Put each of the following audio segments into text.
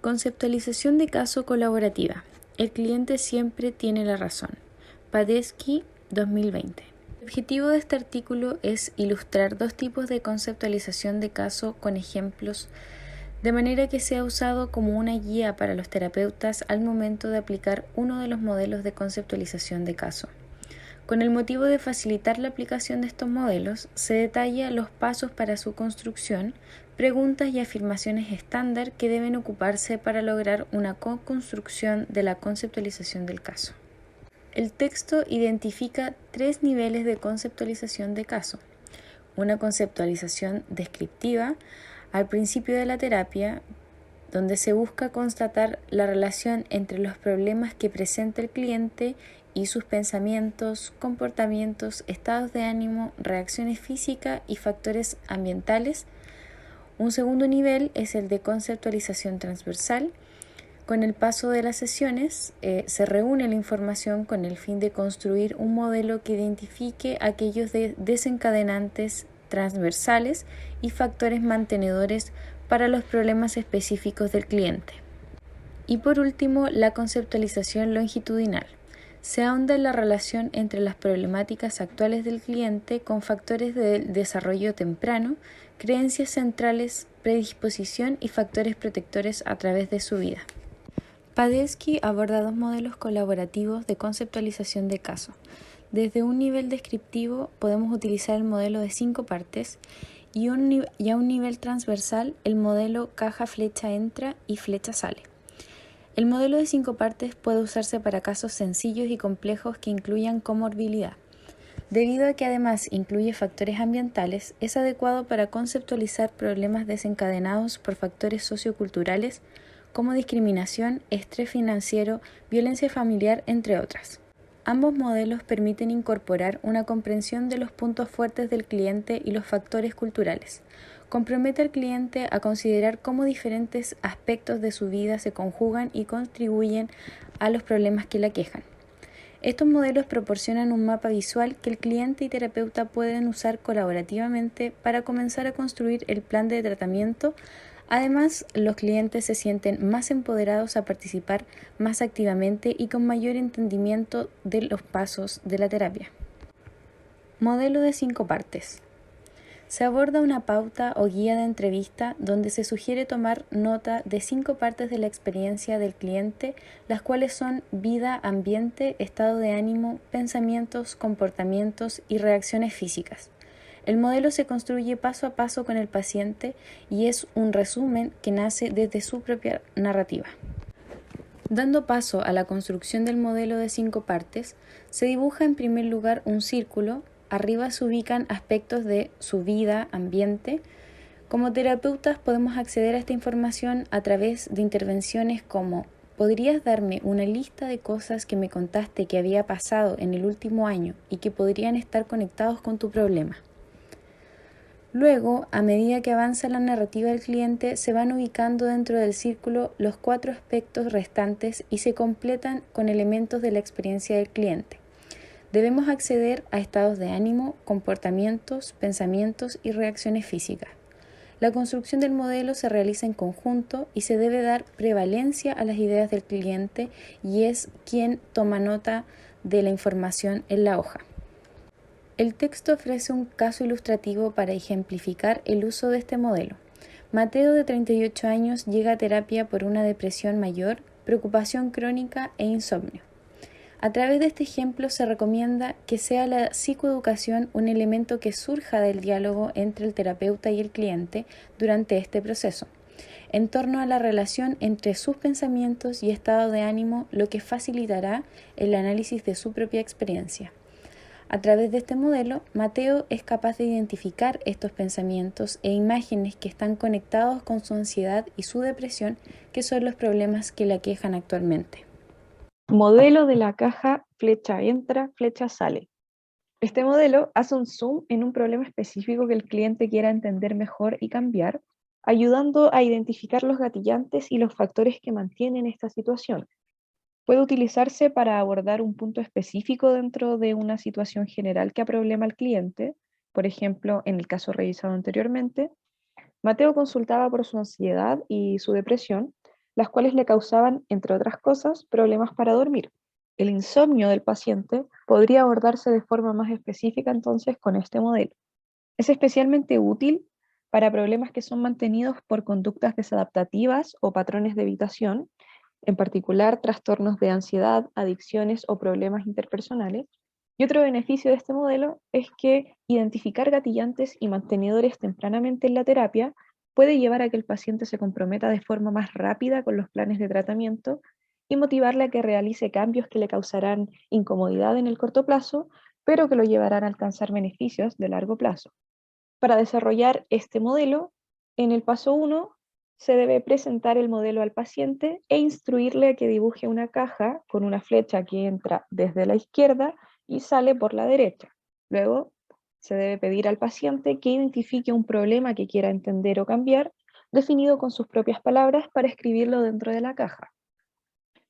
Conceptualización de caso colaborativa. El cliente siempre tiene la razón. Padesky, 2020. El objetivo de este artículo es ilustrar dos tipos de conceptualización de caso con ejemplos, de manera que sea usado como una guía para los terapeutas al momento de aplicar uno de los modelos de conceptualización de caso. Con el motivo de facilitar la aplicación de estos modelos, se detalla los pasos para su construcción, preguntas y afirmaciones estándar que deben ocuparse para lograr una co-construcción de la conceptualización del caso. El texto identifica tres niveles de conceptualización de caso. Una conceptualización descriptiva al principio de la terapia, donde se busca constatar la relación entre los problemas que presenta el cliente y sus pensamientos, comportamientos, estados de ánimo, reacciones físicas y factores ambientales. Un segundo nivel es el de conceptualización transversal. Con el paso de las sesiones se reúne la información con el fin de construir un modelo que identifique aquellos desencadenantes transversales y factores mantenedores para los problemas específicos del cliente. Y por último, la conceptualización longitudinal. Se ahonda en la relación entre las problemáticas actuales del cliente con factores del desarrollo temprano, creencias centrales, predisposición y factores protectores a través de su vida. Padesky aborda dos modelos colaborativos de conceptualización de caso. Desde un nivel descriptivo podemos utilizar el modelo de 5 partes y a un nivel transversal el modelo caja, flecha, entra y flecha, sale. El modelo de 5 partes puede usarse para casos sencillos y complejos que incluyan comorbilidad. Debido a que además incluye factores ambientales, es adecuado para conceptualizar problemas desencadenados por factores socioculturales como discriminación, estrés financiero, violencia familiar, entre otras. Ambos modelos permiten incorporar una comprensión de los puntos fuertes del cliente y los factores culturales. Compromete al cliente a considerar cómo diferentes aspectos de su vida se conjugan y contribuyen a los problemas que la aquejan. Estos modelos proporcionan un mapa visual que el cliente y terapeuta pueden usar colaborativamente para comenzar a construir el plan de tratamiento. Además, los clientes se sienten más empoderados a participar más activamente y con mayor entendimiento de los pasos de la terapia. Modelo de 5 partes. Se aborda una pauta o guía de entrevista donde se sugiere tomar nota de 5 partes de la experiencia del cliente, las cuales son vida, ambiente, estado de ánimo, pensamientos, comportamientos y reacciones físicas. El modelo se construye paso a paso con el paciente y es un resumen que nace desde su propia narrativa. Dando paso a la construcción del modelo de 5 partes, se dibuja en primer lugar un círculo. Arriba se ubican aspectos de su vida, ambiente. Como terapeutas podemos acceder a esta información a través de intervenciones como: ¿podrías darme una lista de cosas que me contaste que había pasado en el último año y que podrían estar conectados con tu problema? Luego, a medida que avanza la narrativa del cliente, se van ubicando dentro del círculo los 4 aspectos restantes y se completan con elementos de la experiencia del cliente. Debemos acceder a estados de ánimo, comportamientos, pensamientos y reacciones físicas. La construcción del modelo se realiza en conjunto y se debe dar prevalencia a las ideas del cliente y es quien toma nota de la información en la hoja. El texto ofrece un caso ilustrativo para ejemplificar el uso de este modelo. Mateo, de 38 años, llega a terapia por una depresión mayor, preocupación crónica e insomnio. A través de este ejemplo se recomienda que sea la psicoeducación un elemento que surja del diálogo entre el terapeuta y el cliente durante este proceso, en torno a la relación entre sus pensamientos y estado de ánimo, lo que facilitará el análisis de su propia experiencia. A través de este modelo, Mateo es capaz de identificar estos pensamientos e imágenes que están conectados con su ansiedad y su depresión, que son los problemas que le aquejan actualmente. Modelo de la caja, flecha entra, flecha sale. Este modelo hace un zoom en un problema específico que el cliente quiera entender mejor y cambiar, ayudando a identificar los gatillantes y los factores que mantienen esta situación. Puede utilizarse para abordar un punto específico dentro de una situación general que aproblema al cliente. Por ejemplo, en el caso revisado anteriormente, Mateo consultaba por su ansiedad y su depresión, las cuales le causaban, entre otras cosas, problemas para dormir. El insomnio del paciente podría abordarse de forma más específica entonces con este modelo. Es especialmente útil para problemas que son mantenidos por conductas desadaptativas o patrones de evitación, en particular trastornos de ansiedad, adicciones o problemas interpersonales. Y otro beneficio de este modelo es que identificar gatillantes y mantenedores tempranamente en la terapia puede llevar a que el paciente se comprometa de forma más rápida con los planes de tratamiento y motivarle a que realice cambios que le causarán incomodidad en el corto plazo, pero que lo llevarán a alcanzar beneficios de largo plazo. Para desarrollar este modelo, en el paso 1 se debe presentar el modelo al paciente e instruirle a que dibuje una caja con una flecha que entra desde la izquierda y sale por la derecha. Luego, se debe pedir al paciente que identifique un problema que quiera entender o cambiar, definido con sus propias palabras para escribirlo dentro de la caja.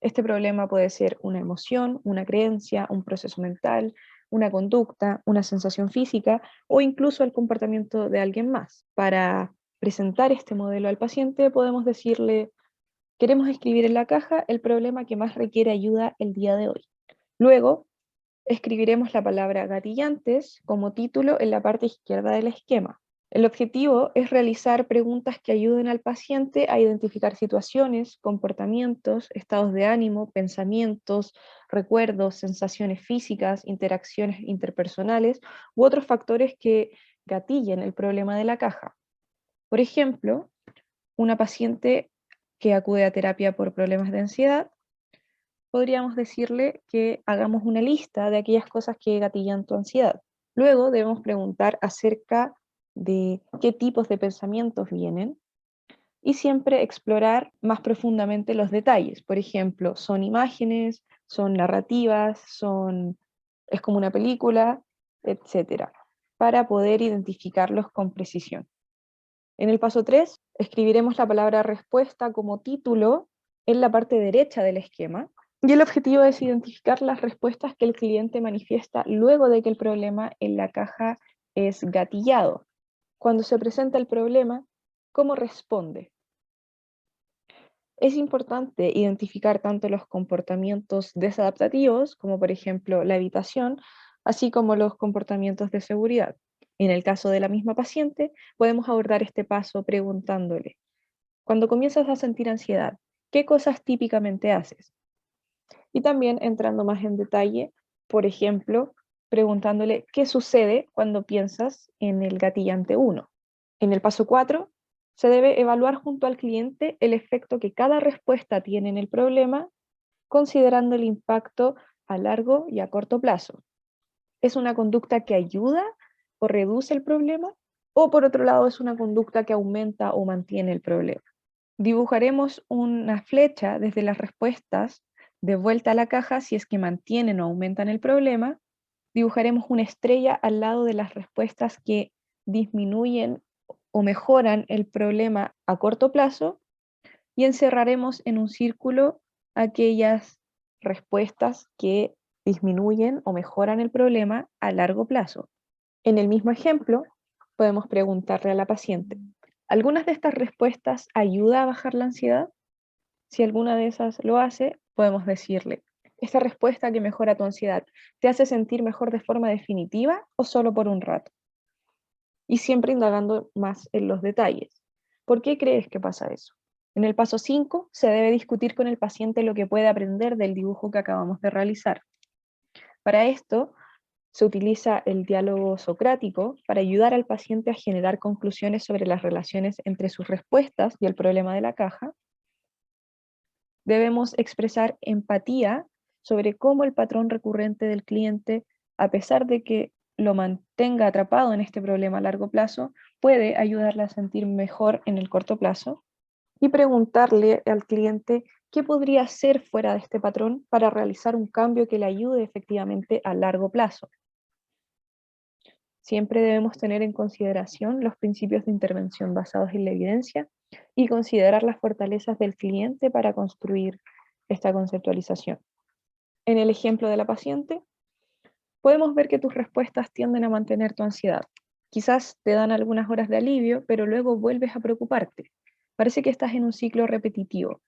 Este problema puede ser una emoción, una creencia, un proceso mental, una conducta, una sensación física o incluso el comportamiento de alguien más. Para presentar este modelo al paciente podemos decirle: queremos escribir en la caja el problema que más requiere ayuda el día de hoy. Luego, escribiremos la palabra gatillantes como título en la parte izquierda del esquema. El objetivo es realizar preguntas que ayuden al paciente a identificar situaciones, comportamientos, estados de ánimo, pensamientos, recuerdos, sensaciones físicas, interacciones interpersonales u otros factores que gatillen el problema de la caja. Por ejemplo, una paciente que acude a terapia por problemas de ansiedad, podríamos decirle que hagamos una lista de aquellas cosas que gatillan tu ansiedad. Luego debemos preguntar acerca de qué tipos de pensamientos vienen y siempre explorar más profundamente los detalles. Por ejemplo, ¿son imágenes, son narrativas, es como una película, etcétera, para poder identificarlos con precisión? En el paso 3, escribiremos la palabra respuesta como título en la parte derecha del esquema. Y el objetivo es identificar las respuestas que el cliente manifiesta luego de que el problema en la caja es gatillado. Cuando se presenta el problema, ¿cómo responde? Es importante identificar tanto los comportamientos desadaptativos, como por ejemplo la evitación, así como los comportamientos de seguridad. En el caso de la misma paciente, podemos abordar este paso preguntándole: cuando comienzas a sentir ansiedad, ¿qué cosas típicamente haces? Y también entrando más en detalle, por ejemplo, preguntándole qué sucede cuando piensas en el gatillante 1. En el paso 4, se debe evaluar junto al cliente el efecto que cada respuesta tiene en el problema, considerando el impacto a largo y a corto plazo. ¿Es una conducta que ayuda o reduce el problema? ¿O por otro lado es una conducta que aumenta o mantiene el problema? Dibujaremos una flecha desde las respuestas de vuelta a la caja si es que mantienen o aumentan el problema. Dibujaremos una estrella al lado de las respuestas que disminuyen o mejoran el problema a corto plazo y encerraremos en un círculo aquellas respuestas que disminuyen o mejoran el problema a largo plazo. En el mismo ejemplo, podemos preguntarle a la paciente: ¿algunas de estas respuestas ayuda a bajar la ansiedad? Si alguna de esas lo hace, podemos decirle: ¿esta respuesta que mejora tu ansiedad te hace sentir mejor de forma definitiva o solo por un rato? Y siempre indagando más en los detalles. ¿Por qué crees que pasa eso? En el paso 5 se debe discutir con el paciente lo que puede aprender del dibujo que acabamos de realizar. Para esto, se utiliza el diálogo socrático para ayudar al paciente a generar conclusiones sobre las relaciones entre sus respuestas y el problema de la caja. Debemos expresar empatía sobre cómo el patrón recurrente del cliente, a pesar de que lo mantenga atrapado en este problema a largo plazo, puede ayudarle a sentir mejor en el corto plazo, y preguntarle al cliente qué podría hacer fuera de este patrón para realizar un cambio que le ayude efectivamente a largo plazo. Siempre debemos tener en consideración los principios de intervención basados en la evidencia y considerar las fortalezas del cliente para construir esta conceptualización. En el ejemplo de la paciente, podemos ver que tus respuestas tienden a mantener tu ansiedad. Quizás te dan algunas horas de alivio, pero luego vuelves a preocuparte. Parece que estás en un ciclo repetitivo.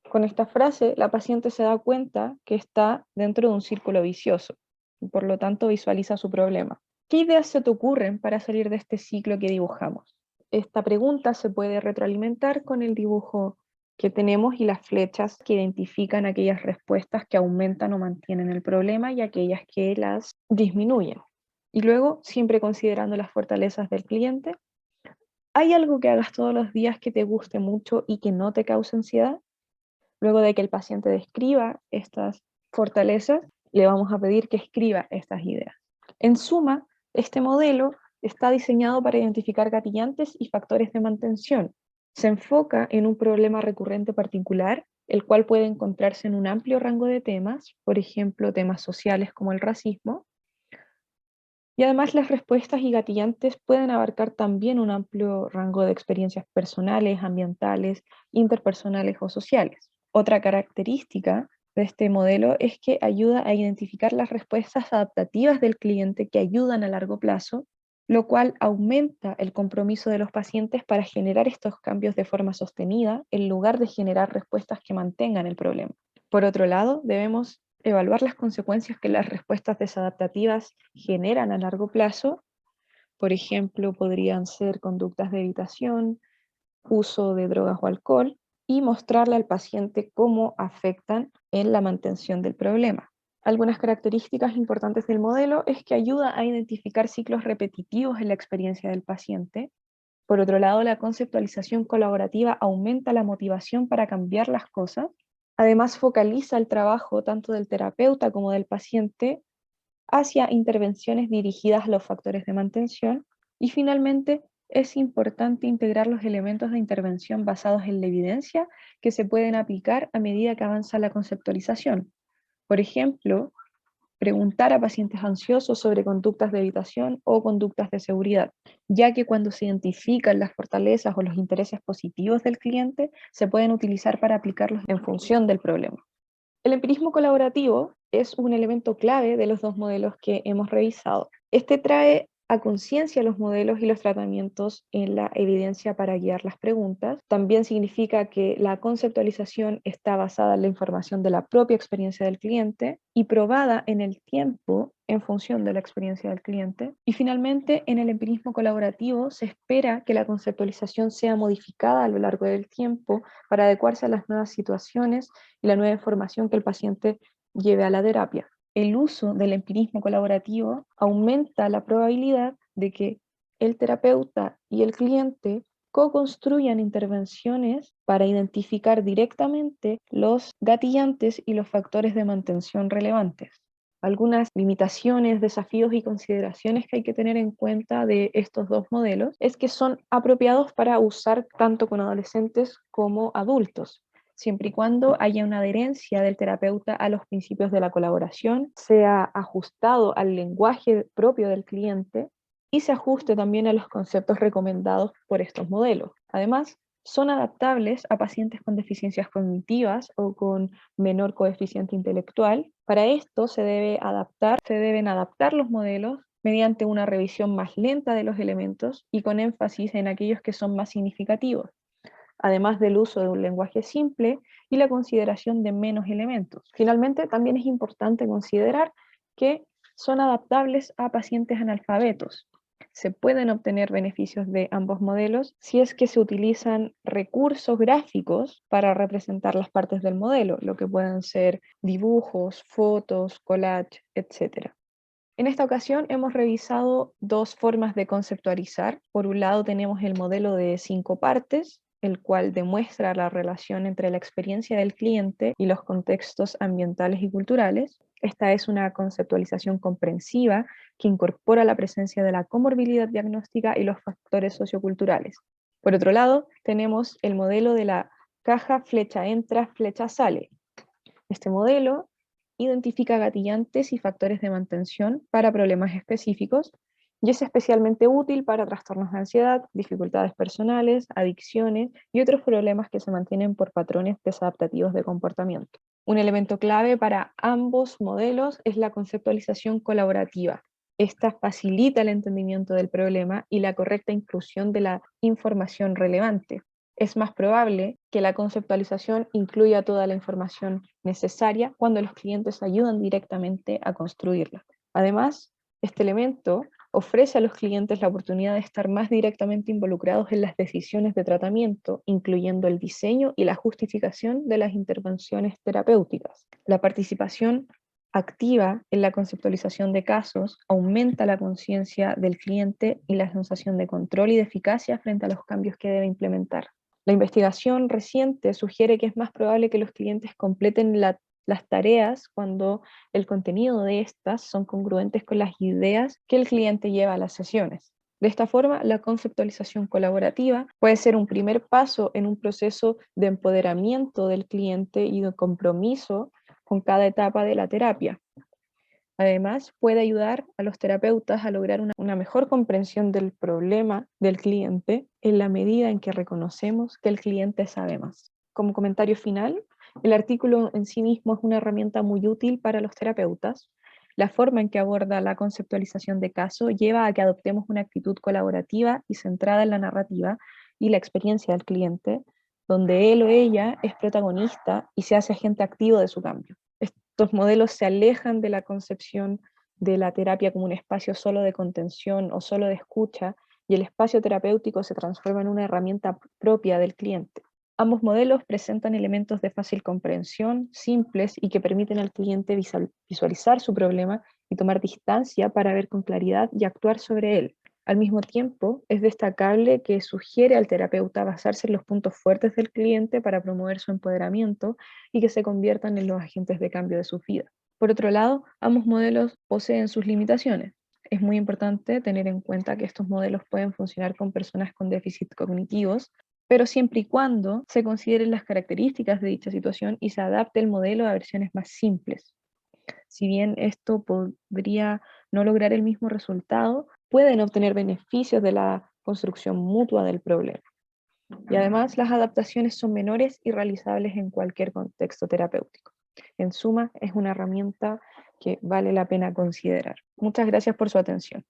Con esta frase, la paciente se da cuenta que está dentro de un círculo vicioso y por lo tanto visualiza su problema. ¿Qué ideas se te ocurren para salir de este ciclo que dibujamos? Esta pregunta se puede retroalimentar con el dibujo que tenemos y las flechas que identifican aquellas respuestas que aumentan o mantienen el problema y aquellas que las disminuyen. Y luego, siempre considerando las fortalezas del cliente, ¿hay algo que hagas todos los días que te guste mucho y que no te cause ansiedad? Luego de que el paciente describa estas fortalezas, le vamos a pedir que escriba estas ideas. En suma, este modelo está diseñado para identificar gatillantes y factores de mantención. Se enfoca en un problema recurrente particular, el cual puede encontrarse en un amplio rango de temas, por ejemplo, temas sociales como el racismo, y además las respuestas y gatillantes pueden abarcar también un amplio rango de experiencias personales, ambientales, interpersonales o sociales. Otra característica de este modelo es que ayuda a identificar las respuestas adaptativas del cliente que ayudan a largo plazo, lo cual aumenta el compromiso de los pacientes para generar estos cambios de forma sostenida en lugar de generar respuestas que mantengan el problema. Por otro lado, debemos evaluar las consecuencias que las respuestas desadaptativas generan a largo plazo. Por ejemplo, podrían ser conductas de evitación, uso de drogas o alcohol, y mostrarle al paciente cómo afectan en la mantención del problema. Algunas características importantes del modelo es que ayuda a identificar ciclos repetitivos en la experiencia del paciente. Por otro lado, la conceptualización colaborativa aumenta la motivación para cambiar las cosas. Además, focaliza el trabajo tanto del terapeuta como del paciente hacia intervenciones dirigidas a los factores de mantención. Y finalmente, es importante integrar los elementos de intervención basados en la evidencia que se pueden aplicar a medida que avanza la conceptualización. Por ejemplo, preguntar a pacientes ansiosos sobre conductas de evitación o conductas de seguridad, ya que cuando se identifican las fortalezas o los intereses positivos del cliente, se pueden utilizar para aplicarlos en función del problema. El empirismo colaborativo es un elemento clave de los dos modelos que hemos revisado. Este trae a conciencia los modelos y los tratamientos en la evidencia para guiar las preguntas. También significa que la conceptualización está basada en la información de la propia experiencia del cliente y probada en el tiempo en función de la experiencia del cliente. Y finalmente, en el empirismo colaborativo se espera que la conceptualización sea modificada a lo largo del tiempo para adecuarse a las nuevas situaciones y la nueva información que el paciente lleve a la terapia. El uso del empirismo colaborativo aumenta la probabilidad de que el terapeuta y el cliente co-construyan intervenciones para identificar directamente los gatillantes y los factores de mantención relevantes. Algunas limitaciones, desafíos y consideraciones que hay que tener en cuenta de estos dos modelos es que son apropiados para usar tanto con adolescentes como adultos, siempre y cuando haya una adherencia del terapeuta a los principios de la colaboración, sea ajustado al lenguaje propio del cliente y se ajuste también a los conceptos recomendados por estos modelos. Además, son adaptables a pacientes con deficiencias cognitivas o con menor coeficiente intelectual. Para esto se deben adaptar los modelos mediante una revisión más lenta de los elementos y con énfasis en aquellos que son más significativos, además del uso de un lenguaje simple y la consideración de menos elementos. Finalmente, también es importante considerar que son adaptables a pacientes analfabetos. Se pueden obtener beneficios de ambos modelos si es que se utilizan recursos gráficos para representar las partes del modelo, lo que pueden ser dibujos, fotos, collage, etc. En esta ocasión hemos revisado dos formas de conceptualizar. Por un lado tenemos el modelo de 5 partes, el cual demuestra la relación entre la experiencia del cliente y los contextos ambientales y culturales. Esta es una conceptualización comprensiva que incorpora la presencia de la comorbilidad diagnóstica y los factores socioculturales. Por otro lado, tenemos el modelo de la caja flecha entra, flecha sale. Este modelo identifica gatillantes y factores de mantención para problemas específicos y es especialmente útil para trastornos de ansiedad, dificultades personales, adicciones y otros problemas que se mantienen por patrones desadaptativos de comportamiento. Un elemento clave para ambos modelos es la conceptualización colaborativa. Esta facilita el entendimiento del problema y la correcta inclusión de la información relevante. Es más probable que la conceptualización incluya toda la información necesaria cuando los clientes ayudan directamente a construirla. Además, este elemento ofrece a los clientes la oportunidad de estar más directamente involucrados en las decisiones de tratamiento, incluyendo el diseño y la justificación de las intervenciones terapéuticas. La participación activa en la conceptualización de casos aumenta la conciencia del cliente y la sensación de control y de eficacia frente a los cambios que debe implementar. La investigación reciente sugiere que es más probable que los clientes completen las tareas cuando el contenido de estas son congruentes con las ideas que el cliente lleva a las sesiones. De esta forma, la conceptualización colaborativa puede ser un primer paso en un proceso de empoderamiento del cliente y de compromiso con cada etapa de la terapia. Además, puede ayudar a los terapeutas a lograr una mejor comprensión del problema del cliente en la medida en que reconocemos que el cliente sabe más. Como comentario final, el artículo en sí mismo es una herramienta muy útil para los terapeutas. La forma en que aborda la conceptualización de caso lleva a que adoptemos una actitud colaborativa y centrada en la narrativa y la experiencia del cliente, donde él o ella es protagonista y se hace agente activo de su cambio. Estos modelos se alejan de la concepción de la terapia como un espacio solo de contención o solo de escucha, y el espacio terapéutico se transforma en una herramienta propia del cliente. Ambos modelos presentan elementos de fácil comprensión, simples y que permiten al cliente visualizar su problema y tomar distancia para ver con claridad y actuar sobre él. Al mismo tiempo, es destacable que sugiere al terapeuta basarse en los puntos fuertes del cliente para promover su empoderamiento y que se conviertan en los agentes de cambio de su vida. Por otro lado, ambos modelos poseen sus limitaciones. Es muy importante tener en cuenta que estos modelos pueden funcionar con personas con déficit cognitivos, pero siempre y cuando se consideren las características de dicha situación y se adapte el modelo a versiones más simples. Si bien esto podría no lograr el mismo resultado, pueden obtener beneficios de la construcción mutua del problema. Y además, las adaptaciones son menores y realizables en cualquier contexto terapéutico. En suma, es una herramienta que vale la pena considerar. Muchas gracias por su atención.